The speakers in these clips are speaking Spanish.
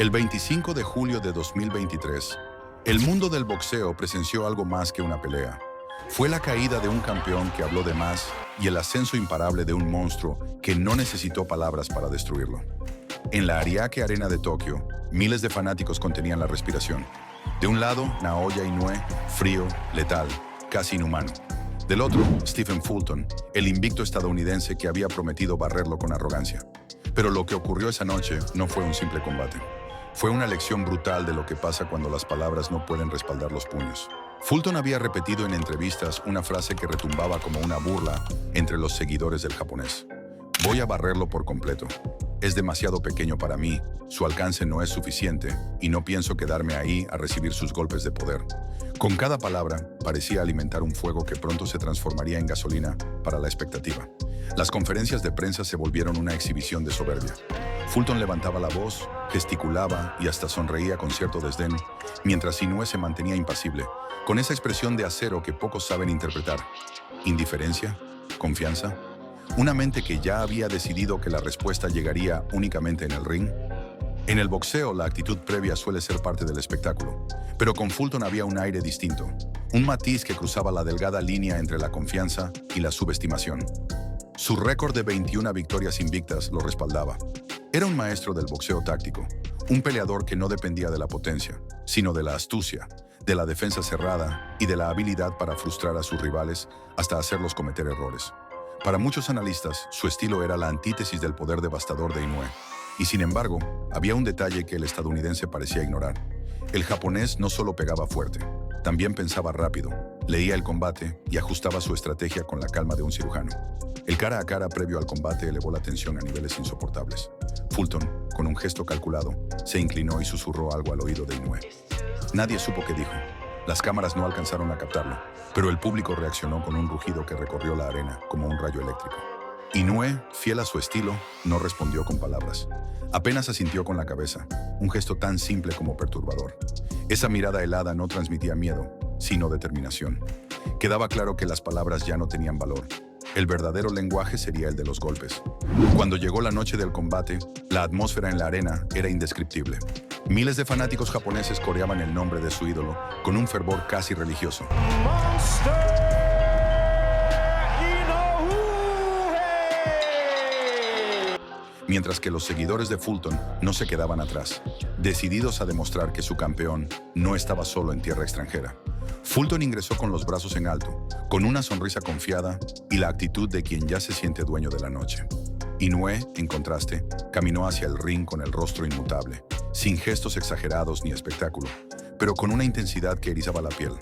El 25 de julio de 2023, el mundo del boxeo presenció algo más que una pelea. Fue la caída de un campeón que habló de más y el ascenso imparable de un monstruo que no necesitó palabras para destruirlo. En la Ariake Arena de Tokio, miles de fanáticos contenían la respiración. De un lado, Naoya Inoue, frío, letal, casi inhumano. Del otro, Stephen Fulton, el invicto estadounidense que había prometido barrerlo con arrogancia. Pero lo que ocurrió esa noche no fue un simple combate. Fue una lección brutal de lo que pasa cuando las palabras no pueden respaldar los puños. Fulton había repetido en entrevistas una frase que retumbaba como una burla entre los seguidores del japonés. Voy a barrerlo por completo. Es demasiado pequeño para mí, su alcance no es suficiente y no pienso quedarme ahí a recibir sus golpes de poder. Con cada palabra, parecía alimentar un fuego que pronto se transformaría en gasolina para la expectativa. Las conferencias de prensa se volvieron una exhibición de soberbia. Fulton levantaba la voz, gesticulaba y hasta sonreía con cierto desdén, mientras Inoue se mantenía impasible, con esa expresión de acero que pocos saben interpretar. ¿Indiferencia? ¿Confianza? ¿Una mente que ya había decidido que la respuesta llegaría únicamente en el ring? En el boxeo, la actitud previa suele ser parte del espectáculo, pero con Fulton había un aire distinto, un matiz que cruzaba la delgada línea entre la confianza y la subestimación. Su récord de 21 victorias invictas lo respaldaba. Era un maestro del boxeo táctico, un peleador que no dependía de la potencia, sino de la astucia, de la defensa cerrada y de la habilidad para frustrar a sus rivales hasta hacerlos cometer errores. Para muchos analistas, su estilo era la antítesis del poder devastador de Inoue. Y sin embargo, había un detalle que el estadounidense parecía ignorar. El japonés no solo pegaba fuerte, también pensaba rápido, leía el combate y ajustaba su estrategia con la calma de un cirujano. El cara a cara previo al combate elevó la tensión a niveles insoportables. Fulton, con un gesto calculado, se inclinó y susurró algo al oído de Inoue. Nadie supo qué dijo. Las cámaras no alcanzaron a captarlo, pero el público reaccionó con un rugido que recorrió la arena como un rayo eléctrico. Inoue, fiel a su estilo, no respondió con palabras. Apenas asintió con la cabeza, un gesto tan simple como perturbador. Esa mirada helada no transmitía miedo, sino determinación. Quedaba claro que las palabras ya no tenían valor. El verdadero lenguaje sería el de los golpes. Cuando llegó la noche del combate, la atmósfera en la arena era indescriptible. Miles de fanáticos japoneses coreaban el nombre de su ídolo con un fervor casi religioso. Mientras que los seguidores de Fulton no se quedaban atrás, decididos a demostrar que su campeón no estaba solo en tierra extranjera. Fulton ingresó con los brazos en alto, con una sonrisa confiada y la actitud de quien ya se siente dueño de la noche. Inoue, en contraste, caminó hacia el ring con el rostro inmutable, sin gestos exagerados ni espectáculo, pero con una intensidad que erizaba la piel.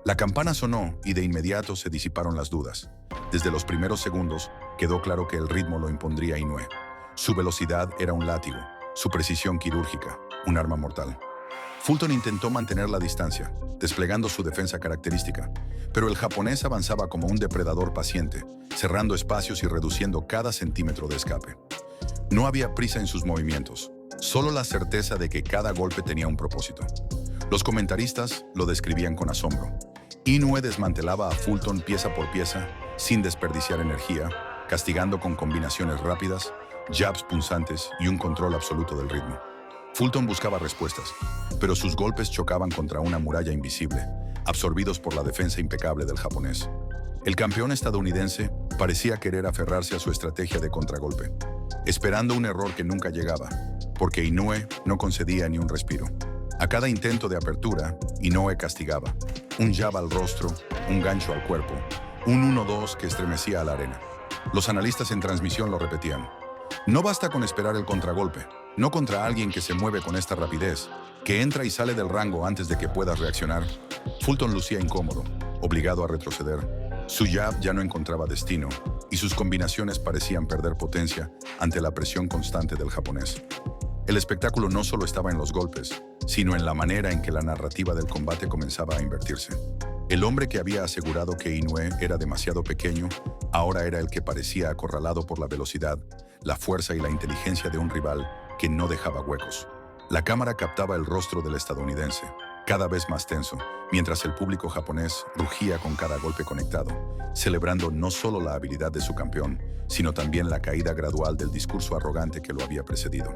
La campana sonó y de inmediato se disiparon las dudas. Desde los primeros segundos quedó claro que el ritmo lo impondría Inoue. Su velocidad era un látigo, su precisión quirúrgica, un arma mortal. Fulton intentó mantener la distancia, desplegando su defensa característica, pero el japonés avanzaba como un depredador paciente, cerrando espacios y reduciendo cada centímetro de escape. No había prisa en sus movimientos, solo la certeza de que cada golpe tenía un propósito. Los comentaristas lo describían con asombro. Inoue desmantelaba a Fulton pieza por pieza, sin desperdiciar energía, castigando con combinaciones rápidas, jabs punzantes y un control absoluto del ritmo. Fulton buscaba respuestas, pero sus golpes chocaban contra una muralla invisible, absorbidos por la defensa impecable del japonés. El campeón estadounidense parecía querer aferrarse a su estrategia de contragolpe, esperando un error que nunca llegaba, porque Inoue no concedía ni un respiro. A cada intento de apertura, Inoue castigaba. Un jab al rostro, un gancho al cuerpo, un 1-2 que estremecía a la arena. Los analistas en transmisión lo repetían. No basta con esperar el contragolpe, no contra alguien que se mueve con esta rapidez, que entra y sale del rango antes de que puedas reaccionar. Fulton lucía incómodo, obligado a retroceder. Su jab ya no encontraba destino y sus combinaciones parecían perder potencia ante la presión constante del japonés. El espectáculo no solo estaba en los golpes, sino en la manera en que la narrativa del combate comenzaba a invertirse. El hombre que había asegurado que Inoue era demasiado pequeño, ahora era el que parecía acorralado por la velocidad, la fuerza y la inteligencia de un rival que no dejaba huecos. La cámara captaba el rostro del estadounidense, cada vez más tenso, mientras el público japonés rugía con cada golpe conectado, celebrando no solo la habilidad de su campeón, sino también la caída gradual del discurso arrogante que lo había precedido.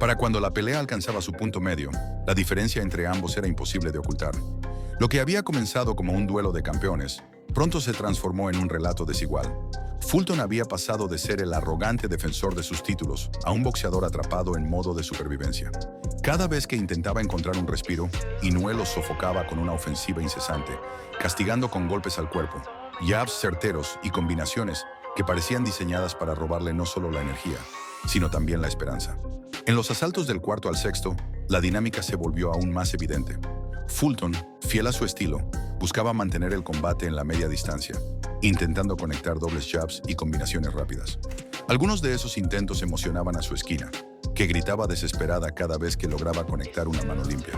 Para cuando la pelea alcanzaba su punto medio, la diferencia entre ambos era imposible de ocultar. Lo que había comenzado como un duelo de campeones, pronto se transformó en un relato desigual. Fulton había pasado de ser el arrogante defensor de sus títulos a un boxeador atrapado en modo de supervivencia. Cada vez que intentaba encontrar un respiro, Inoue lo sofocaba con una ofensiva incesante, castigando con golpes al cuerpo, jabs certeros y combinaciones que parecían diseñadas para robarle no solo la energía, sino también la esperanza. En los asaltos del cuarto al sexto, la dinámica se volvió aún más evidente. Fulton, fiel a su estilo, buscaba mantener el combate en la media distancia, intentando conectar dobles jabs y combinaciones rápidas. Algunos de esos intentos emocionaban a su esquina, que gritaba desesperada cada vez que lograba conectar una mano limpia.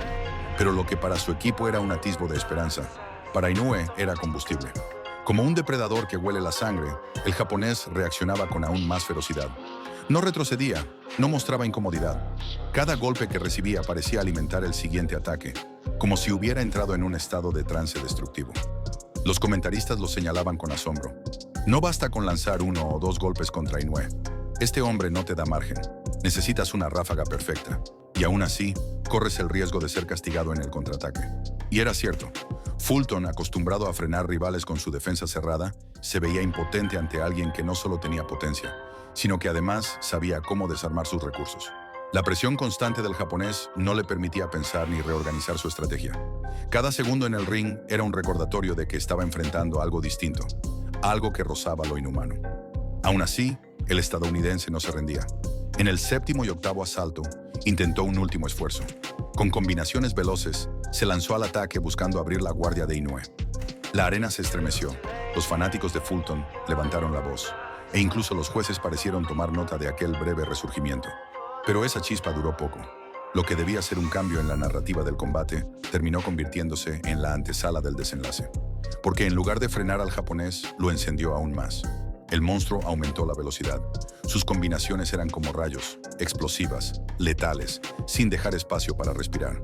Pero lo que para su equipo era un atisbo de esperanza, para Inoue era combustible. Como un depredador que huele la sangre, el japonés reaccionaba con aún más ferocidad. No retrocedía, no mostraba incomodidad. Cada golpe que recibía parecía alimentar el siguiente ataque, como si hubiera entrado en un estado de trance destructivo. Los comentaristas lo señalaban con asombro. No basta con lanzar 1 o 2 golpes contra Inoue. Este hombre no te da margen. Necesitas una ráfaga perfecta. Y aún así, corres el riesgo de ser castigado en el contraataque. Y era cierto. Fulton, acostumbrado a frenar rivales con su defensa cerrada, se veía impotente ante alguien que no solo tenía potencia, sino que además sabía cómo desarmar sus recursos. La presión constante del japonés no le permitía pensar ni reorganizar su estrategia. Cada segundo en el ring era un recordatorio de que estaba enfrentando algo distinto, algo que rozaba lo inhumano. Aún así, el estadounidense no se rendía. En el séptimo y octavo asalto, intentó un último esfuerzo. Con combinaciones veloces, se lanzó al ataque buscando abrir la guardia de Inoue. La arena se estremeció, los fanáticos de Fulton levantaron la voz, e incluso los jueces parecieron tomar nota de aquel breve resurgimiento. Pero esa chispa duró poco. Lo que debía ser un cambio en la narrativa del combate terminó convirtiéndose en la antesala del desenlace. Porque en lugar de frenar al japonés, lo encendió aún más. El monstruo aumentó la velocidad. Sus combinaciones eran como rayos, explosivas, letales, sin dejar espacio para respirar.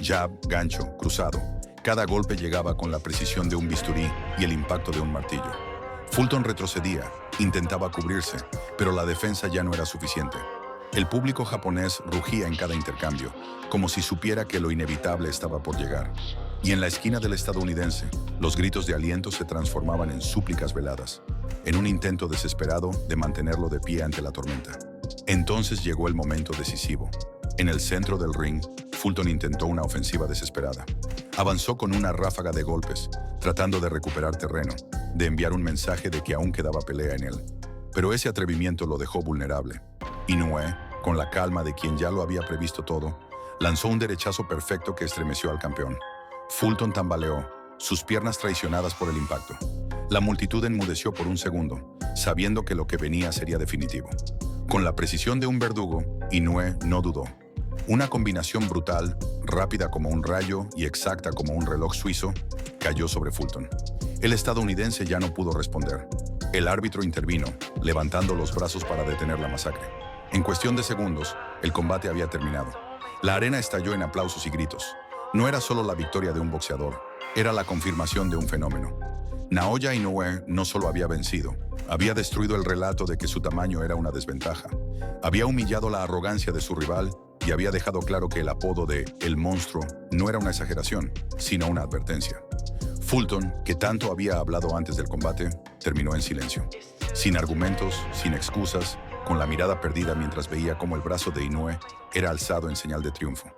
Jab, gancho, cruzado. Cada golpe llegaba con la precisión de un bisturí y el impacto de un martillo. Fulton retrocedía, intentaba cubrirse, pero la defensa ya no era suficiente. El público japonés rugía en cada intercambio, como si supiera que lo inevitable estaba por llegar. Y en la esquina del estadounidense, los gritos de aliento se transformaban en súplicas veladas, en un intento desesperado de mantenerlo de pie ante la tormenta. Entonces llegó el momento decisivo. En el centro del ring, Fulton intentó una ofensiva desesperada. Avanzó con una ráfaga de golpes, tratando de recuperar terreno, de enviar un mensaje de que aún quedaba pelea en él. Pero ese atrevimiento lo dejó vulnerable. Inoue, con la calma de quien ya lo había previsto todo, lanzó un derechazo perfecto que estremeció al campeón. Fulton tambaleó, sus piernas traicionadas por el impacto. La multitud enmudeció por un segundo, sabiendo que lo que venía sería definitivo. Con la precisión de un verdugo, Inoue no dudó. Una combinación brutal, rápida como un rayo y exacta como un reloj suizo, cayó sobre Fulton. El estadounidense ya no pudo responder. El árbitro intervino, levantando los brazos para detener la masacre. En cuestión de segundos, el combate había terminado. La arena estalló en aplausos y gritos. No era solo la victoria de un boxeador, era la confirmación de un fenómeno. Naoya Inoue no solo había vencido, había destruido el relato de que su tamaño era una desventaja. Había humillado la arrogancia de su rival y había dejado claro que el apodo de El Monstruo no era una exageración, sino una advertencia. Fulton, que tanto había hablado antes del combate, terminó en silencio. Sin argumentos, sin excusas, con la mirada perdida mientras veía cómo el brazo de Inoue era alzado en señal de triunfo.